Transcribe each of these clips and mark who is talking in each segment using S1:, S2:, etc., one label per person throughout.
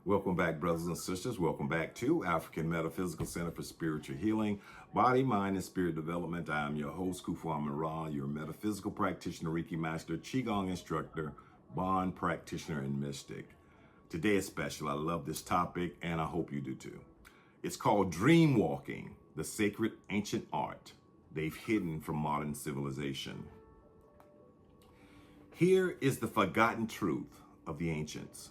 S1: Welcome back, brothers and sisters. Welcome back to African Metaphysical Center for Spiritual Healing, Body, Mind, and Spirit Development. I am your host, Kufu Amara, your metaphysical practitioner, Reiki master, Qigong instructor, bond practitioner, and mystic. Today is special. I love this topic, and I hope you do too. It's called Dream Walking, the sacred ancient art they've hidden from modern civilization. Here is the forgotten truth of the ancients.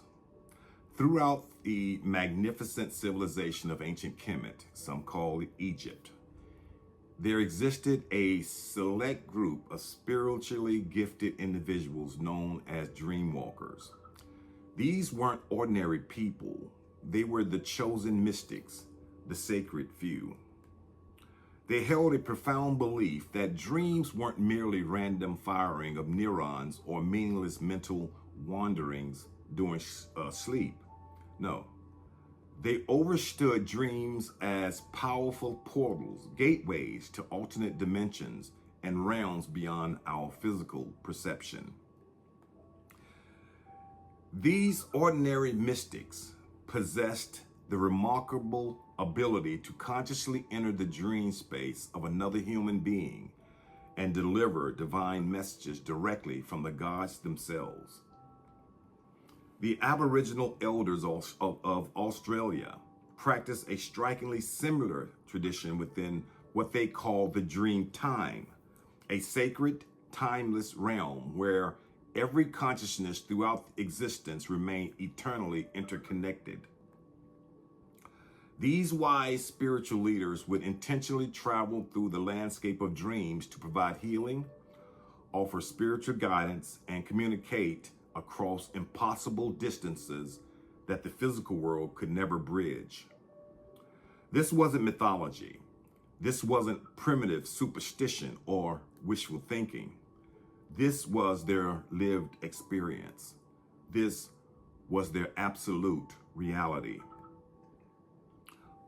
S1: Throughout the magnificent civilization of ancient Kemet, some call it Egypt, there existed a select group of spiritually gifted individuals known as dreamwalkers. These weren't ordinary people. They were the chosen mystics, the sacred few. They held a profound belief that dreams weren't merely random firing of neurons or meaningless mental wanderings during sleep. No, they understood dreams as powerful portals, gateways to alternate dimensions and realms beyond our physical perception. These ordinary mystics possessed the remarkable ability to consciously enter the dream space of another human being and deliver divine messages directly from the gods themselves. The Aboriginal elders of Australia practice a strikingly similar tradition within what they call the dream time, a sacred, timeless realm where every consciousness throughout existence remains eternally interconnected. These wise spiritual leaders would intentionally travel through the landscape of dreams to provide healing, offer spiritual guidance, and communicate across impossible distances that the physical world could never bridge. This wasn't mythology. This wasn't primitive superstition or wishful thinking. This was their lived experience. This was their absolute reality.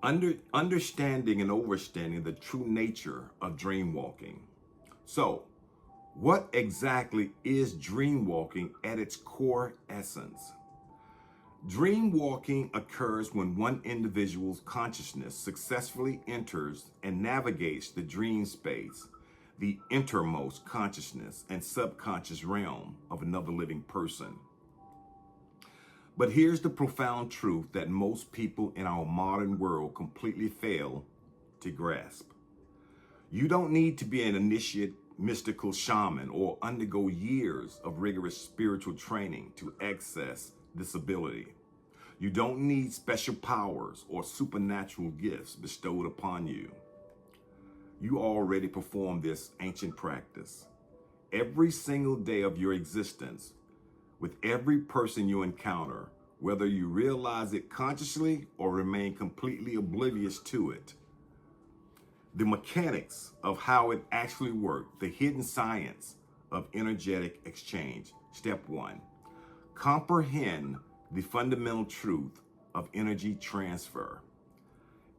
S1: Understanding and overstanding the true nature of dream walking. So, what exactly is dream walking at its core essence? Dream walking occurs when one individual's consciousness successfully enters and navigates the dream space, the innermost consciousness and subconscious realm of another living person. But here's the profound truth that most people in our modern world completely fail to grasp. You don't need to be an initiate, mystical shaman or undergo years of rigorous spiritual training to access this ability. You don't need special powers or supernatural gifts bestowed upon you. You already perform this ancient practice every single day of your existence with every person you encounter, whether you realize it consciously or remain completely oblivious to it. The mechanics of how it actually worked, the hidden science of energetic exchange. Step 1, comprehend the fundamental truth of energy transfer.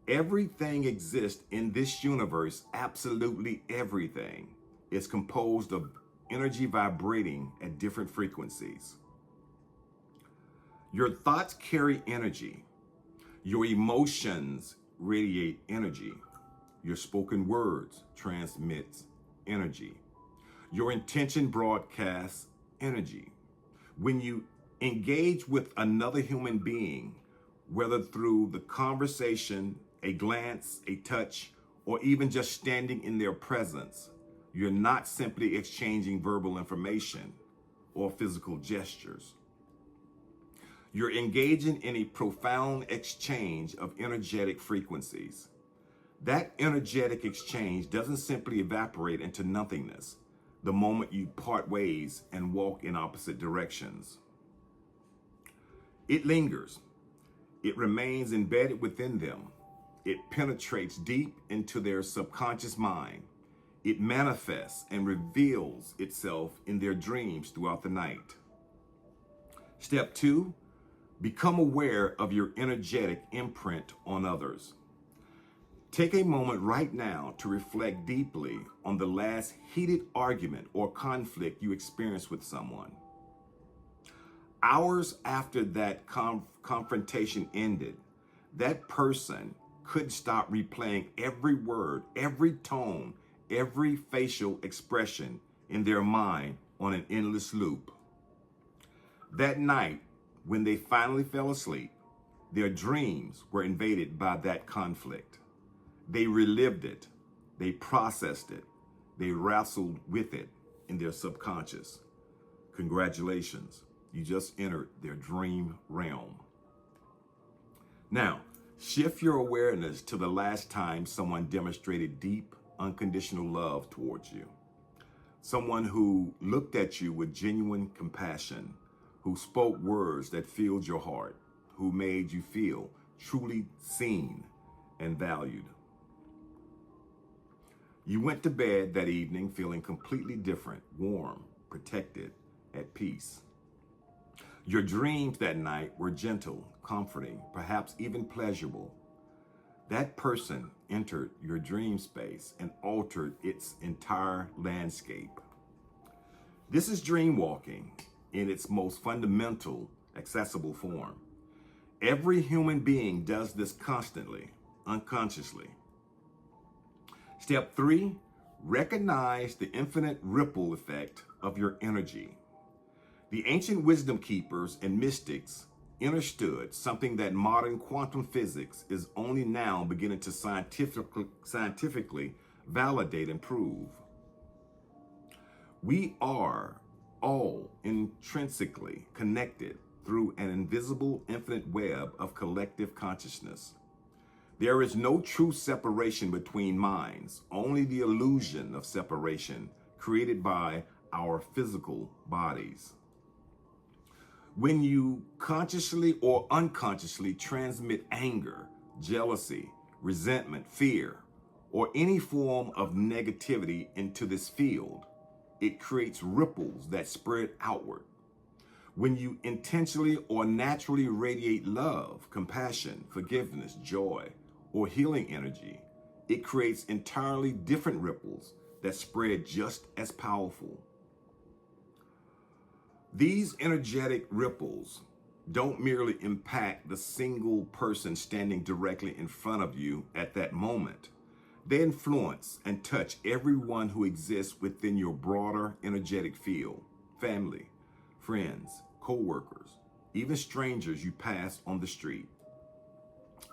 S1: Everything exists in this universe, absolutely everything is composed of energy vibrating at different frequencies. Your thoughts carry energy. Your emotions radiate energy. Your spoken words transmits energy. Your intention broadcasts energy. When you engage with another human being, whether through the conversation, a glance, a touch, or even just standing in their presence, you're not simply exchanging verbal information or physical gestures. You're engaging in a profound exchange of energetic frequencies. That energetic exchange doesn't simply evaporate into nothingness the moment you part ways and walk in opposite directions. It lingers. It remains embedded within them. It penetrates deep into their subconscious mind. It manifests and reveals itself in their dreams throughout the night. Step 2, become aware of your energetic imprint on others. Take a moment right now to reflect deeply on the last heated argument or conflict you experienced with someone. Hours after that confrontation ended, that person couldn't stop replaying every word, every tone, every facial expression in their mind on an endless loop. That night, when they finally fell asleep, their dreams were invaded by that conflict. They relived it, they processed it, they wrestled with it in their subconscious. Congratulations, you just entered their dream realm. Now, shift your awareness to the last time someone demonstrated deep, unconditional love towards you. Someone who looked at you with genuine compassion, who spoke words that filled your heart, who made you feel truly seen and valued. You went to bed that evening feeling completely different, warm, protected, at peace. Your dreams that night were gentle, comforting, perhaps even pleasurable. That person entered your dream space and altered its entire landscape. This is dream walking in its most fundamental, accessible form. Every human being does this constantly, unconsciously. Step 3, recognize the infinite ripple effect of your energy. The ancient wisdom keepers and mystics understood something that modern quantum physics is only now beginning to scientifically validate and prove. We are all intrinsically connected through an invisible infinite web of collective consciousness. There is no true separation between minds, only the illusion of separation created by our physical bodies. When you consciously or unconsciously transmit anger, jealousy, resentment, fear, or any form of negativity into this field, it creates ripples that spread outward. When you intentionally or naturally radiate love, compassion, forgiveness, joy, or healing energy, it creates entirely different ripples that spread just as powerful. These energetic ripples don't merely impact the single person standing directly in front of you at that moment. They influence and touch everyone who exists within your broader energetic field: family, friends, co-workers, even strangers you pass on the street.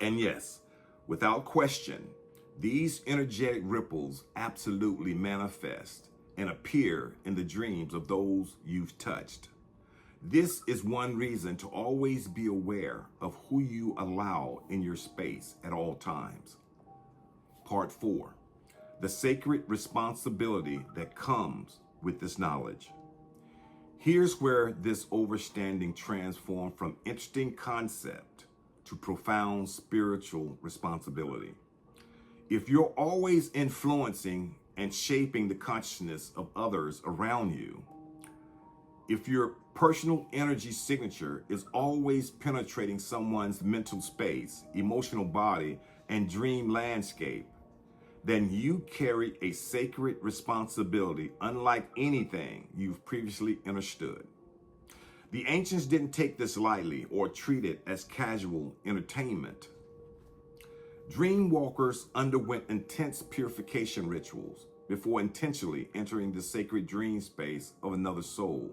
S1: And yes, without question, these energetic ripples absolutely manifest and appear in the dreams of those you've touched. This is one reason to always be aware of who you allow in your space at all times. Part 4, the sacred responsibility that comes with this knowledge. Here's where this overstanding transforms from interesting concept to profound spiritual responsibility. If you're always influencing and shaping the consciousness of others around you, if your personal energy signature is always penetrating someone's mental space, emotional body, and dream landscape, then you carry a sacred responsibility unlike anything you've previously understood. The ancients didn't take this lightly or treat it as casual entertainment. Dream walkers underwent intense purification rituals before intentionally entering the sacred dream space of another soul.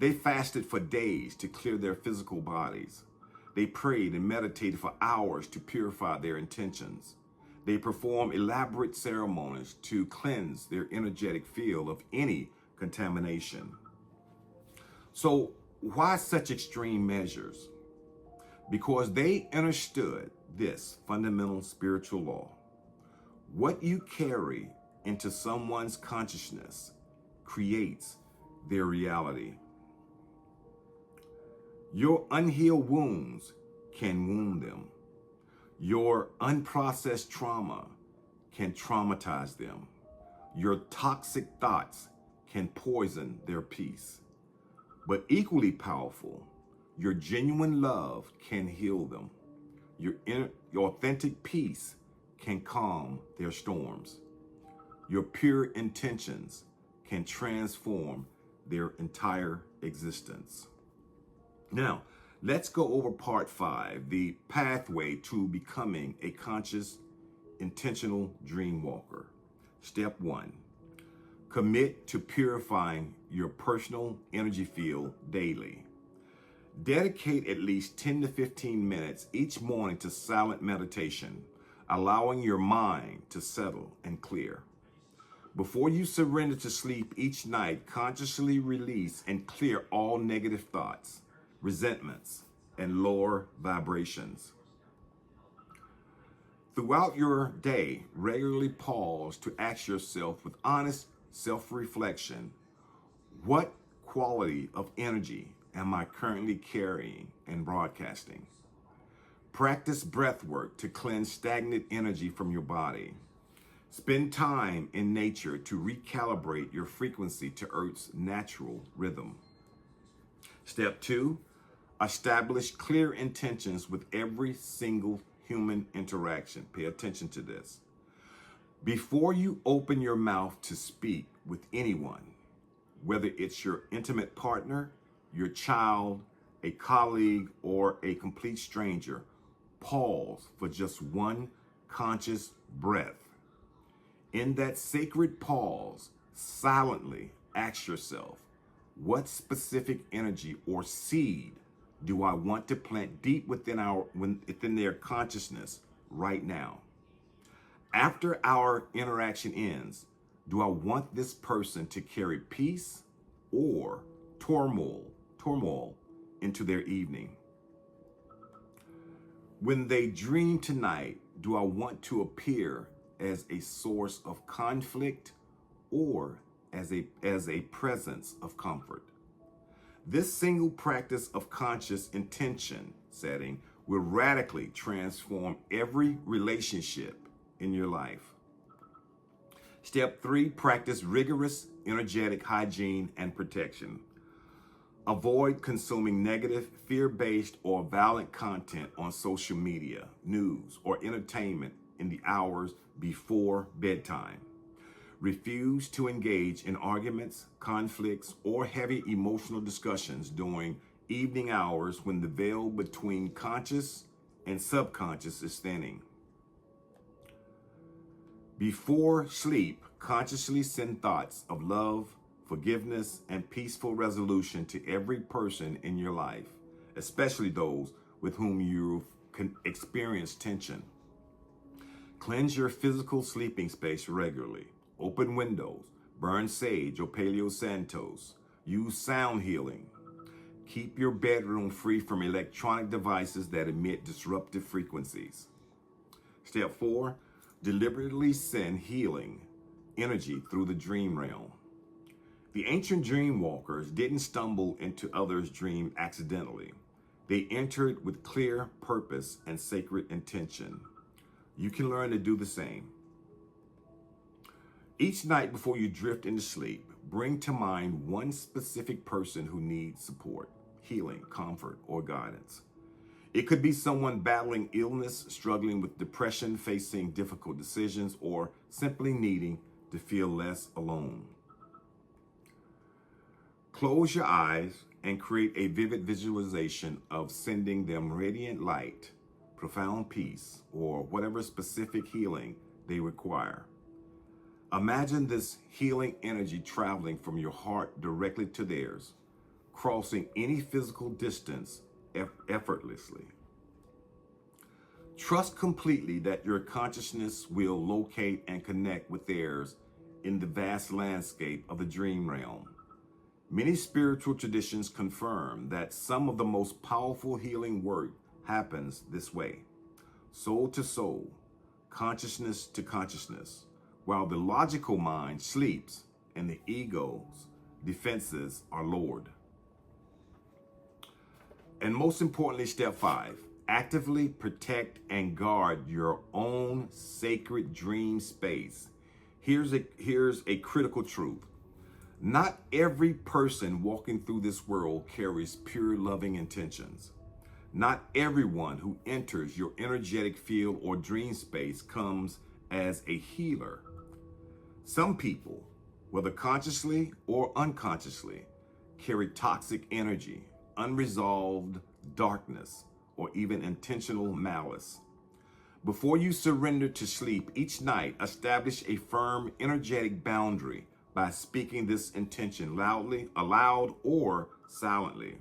S1: They fasted for days to clear their physical bodies. They prayed and meditated for hours to purify their intentions. They performed elaborate ceremonies to cleanse their energetic field of any contamination. So why such extreme measures? Because they understood this fundamental spiritual law. What you carry into someone's consciousness creates their reality. Your unhealed wounds can wound them. Your unprocessed trauma can traumatize them. Your toxic thoughts can poison their peace. But equally powerful, your genuine love can heal them. Your authentic peace can calm their storms. Your pure intentions can transform their entire existence. Now, let's go over part 5, the pathway to becoming a conscious, intentional dream walker. Step 1, commit to purifying your personal energy field daily. Dedicate at least 10 to 15 minutes each morning to silent meditation, allowing your mind to settle and clear. Before you surrender to sleep each night, consciously release and clear all negative thoughts, resentments, and lower vibrations. Throughout your day, regularly pause to ask yourself with honest self-reflection, what quality of energy am I currently carrying and broadcasting? Practice breath work to cleanse stagnant energy from your body. Spend time in nature to recalibrate your frequency to Earth's natural rhythm. Step 2, establish clear intentions with every single human interaction. Pay attention to this. Before you open your mouth to speak with anyone, whether it's your intimate partner, your child, a colleague, or a complete stranger, pause for just one conscious breath. In that sacred pause, silently ask yourself, what specific energy or seed do I want to plant deep within their consciousness right now? After our interaction ends, do I want this person to carry peace or turmoil into their evening? When they dream tonight, do I want to appear as a source of conflict or as a presence of comfort? This single practice of conscious intention setting will radically transform every relationship in your life. Step 3, practice rigorous energetic hygiene and protection. Avoid consuming negative, fear-based, or violent content on social media, news, or entertainment in the hours before bedtime. Refuse to engage in arguments, conflicts, or heavy emotional discussions during evening hours when the veil between conscious and subconscious is thinning. Before sleep, consciously send thoughts of love, forgiveness, and peaceful resolution to every person in your life, especially those with whom you can experience tension. Cleanse your physical sleeping space regularly. Open windows, burn sage or Palo Santos. Use sound healing. Keep your bedroom free from electronic devices that emit disruptive frequencies. Step 4, deliberately send healing energy through the dream realm. The ancient dream walkers didn't stumble into others' dream accidentally. They entered with clear purpose and sacred intention. You can learn to do the same. Each night before you drift into sleep, bring to mind one specific person who needs support, healing, comfort, or guidance. It could be someone battling illness, struggling with depression, facing difficult decisions, or simply needing to feel less alone. Close your eyes and create a vivid visualization of sending them radiant light, profound peace, or whatever specific healing they require. Imagine this healing energy traveling from your heart directly to theirs, crossing any physical distance effortlessly. Trust completely that your consciousness will locate and connect with theirs in the vast landscape of the dream realm. Many spiritual traditions confirm that some of the most powerful healing work happens this way, soul to soul, consciousness to consciousness, while the logical mind sleeps and the ego's defenses are lowered. And most importantly, step 5, actively protect and guard your own sacred dream space. Here's a critical truth. Not every person walking through this world carries pure loving intentions. Not everyone who enters your energetic field or dream space comes as a healer. Some people, whether consciously or unconsciously, carry toxic energy, unresolved darkness, or even intentional malice. Before you surrender to sleep each night, establish a firm, energetic boundary by speaking this intention loudly, aloud, or silently.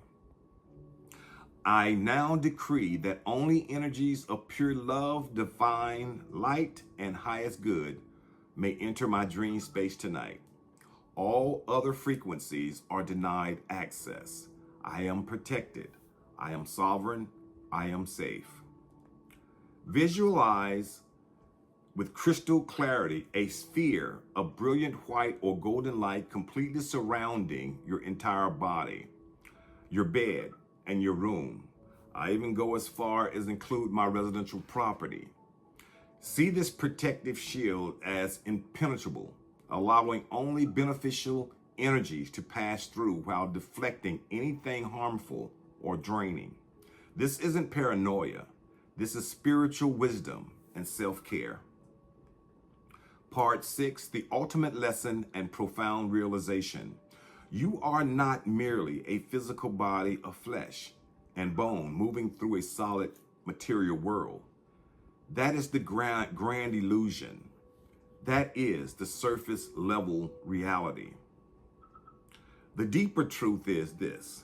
S1: I now decree that only energies of pure love, divine light, and highest good may enter my dream space tonight. All other frequencies are denied access. I am protected. I am sovereign. I am safe. Visualize with crystal clarity a sphere of brilliant white or golden light completely surrounding your entire body, your bed, and your room. I even go as far as include my residential property. See this protective shield as impenetrable, allowing only beneficial energies to pass through while deflecting anything harmful or draining. This isn't paranoia. This is spiritual wisdom and self-care. Part 6, the ultimate lesson and profound realization. You are not merely a physical body of flesh and bone moving through a solid material world. That is the grand illusion. That is the surface level reality. The deeper truth is this: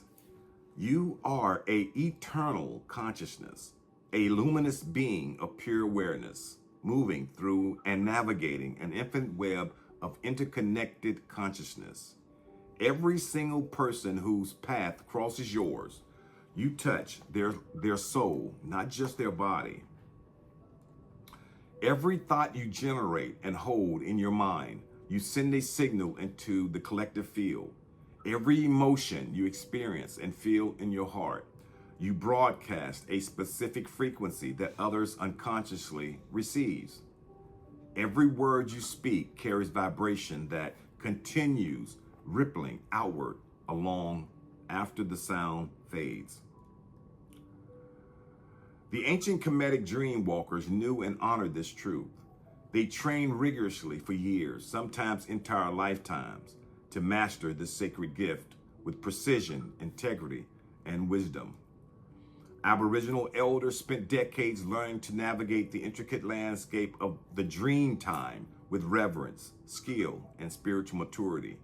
S1: you are an eternal consciousness, a luminous being of pure awareness, moving through and navigating an infinite web of interconnected consciousness. Every single person whose path crosses yours, you touch their soul, not just their body. Every thought you generate and hold in your mind, you send a signal into the collective field. Every emotion you experience and feel in your heart, you broadcast a specific frequency that others unconsciously receives. Every word you speak carries vibration that continues rippling outward along after the sound fades. The ancient Kemetic dream walkers knew and honored this truth. They trained rigorously for years, sometimes entire lifetimes, to master this sacred gift with precision, integrity, and wisdom. Aboriginal elders spent decades learning to navigate the intricate landscape of the dream time with reverence, skill, and spiritual maturity.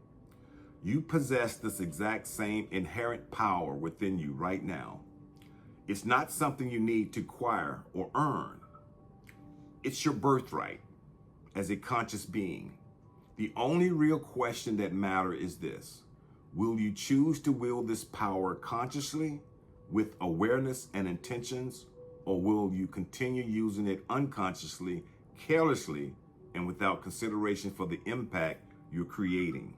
S1: You possess this exact same inherent power within you right now. It's not something you need to acquire or earn. It's your birthright as a conscious being. The only real question that matters is this: will you choose to wield this power consciously, with awareness and intentions, or will you continue using it unconsciously, carelessly, and without consideration for the impact you're creating?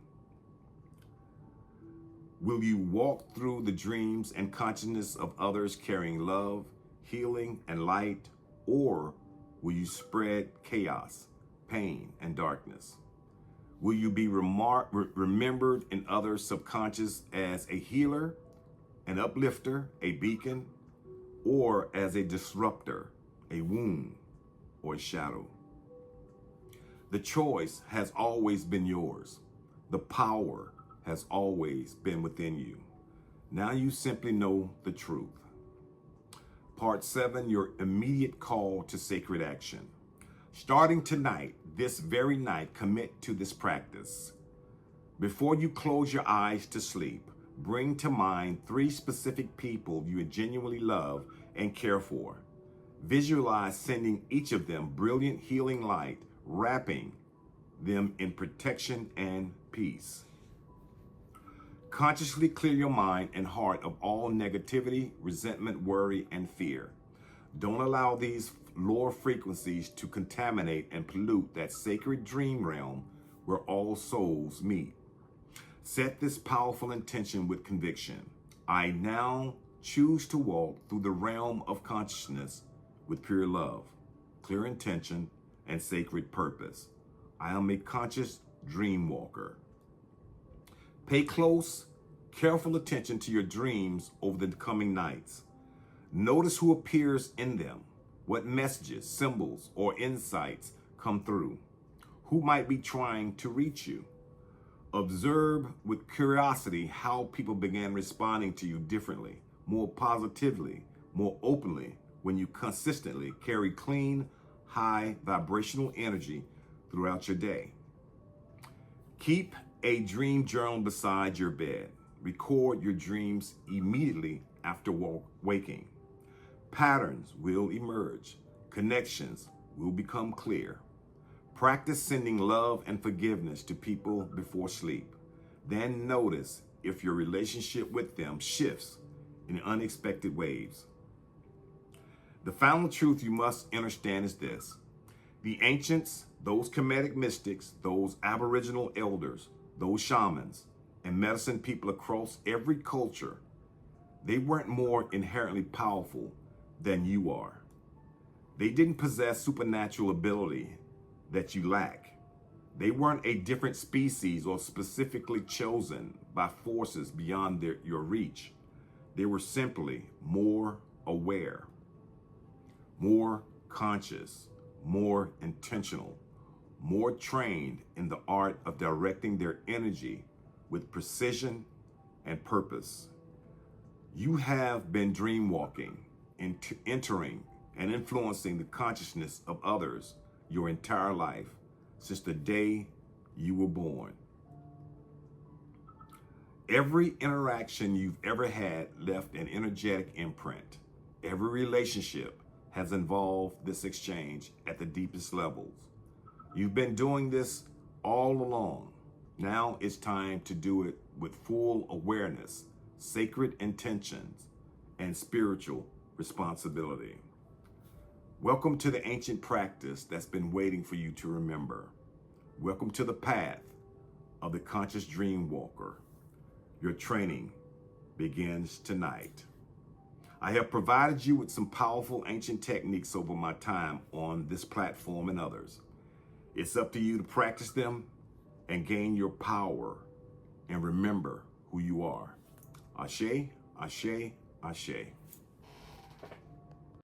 S1: Will you walk through the dreams and consciousness of others carrying love, healing, and light, or will you spread chaos, pain, and darkness? Will you be remembered in others' subconscious as a healer, an uplifter, a beacon, or as a disruptor, a wound, or a shadow? The choice has always been yours. The power has always been within you. Now you simply know the truth. Part 7, your immediate call to sacred action. Starting tonight, this very night, commit to this practice. Before you close your eyes to sleep, bring to mind 3 specific people you genuinely love and care for. Visualize sending each of them brilliant healing light, wrapping them in protection and peace. Consciously clear your mind and heart of all negativity, resentment, worry, and fear. Don't allow these lower frequencies to contaminate and pollute that sacred dream realm where all souls meet. Set this powerful intention with conviction. I now choose to walk through the realm of consciousness with pure love, clear intention, and sacred purpose. I am a conscious dream walker. Pay close, careful attention to your dreams over the coming nights. Notice who appears in them, what messages, symbols, or insights come through, who might be trying to reach you. Observe with curiosity how people began responding to you differently, more positively, more openly when you consistently carry clean, high vibrational energy throughout your day. Keep a dream journal beside your bed. Record your dreams immediately after waking. Patterns will emerge. Connections will become clear. Practice sending love and forgiveness to people before sleep. Then notice if your relationship with them shifts in unexpected ways. The final truth you must understand is this. The ancients, those Kemetic mystics, those Aboriginal elders, those shamans, and medicine people across every culture, they weren't more inherently powerful than you are. They didn't possess supernatural ability that you lack. They weren't a different species or specifically chosen by forces beyond your reach. They were simply more aware, more conscious, more intentional, more trained in the art of directing their energy with precision and purpose. You have been dream walking, entering and influencing the consciousness of others your entire life since the day you were born. Every interaction you've ever had left an energetic imprint. Every relationship has involved this exchange at the deepest levels. You've been doing this all along. Now it's time to do it with full awareness, sacred intentions, and spiritual responsibility. Welcome to the ancient practice that's been waiting for you to remember. Welcome to the path of the conscious dream walker. Your training begins tonight. I have provided you with some powerful ancient techniques over my time on this platform and others. It's up to you to practice them and gain your power and remember who you are. Ashe, ashe, ashe.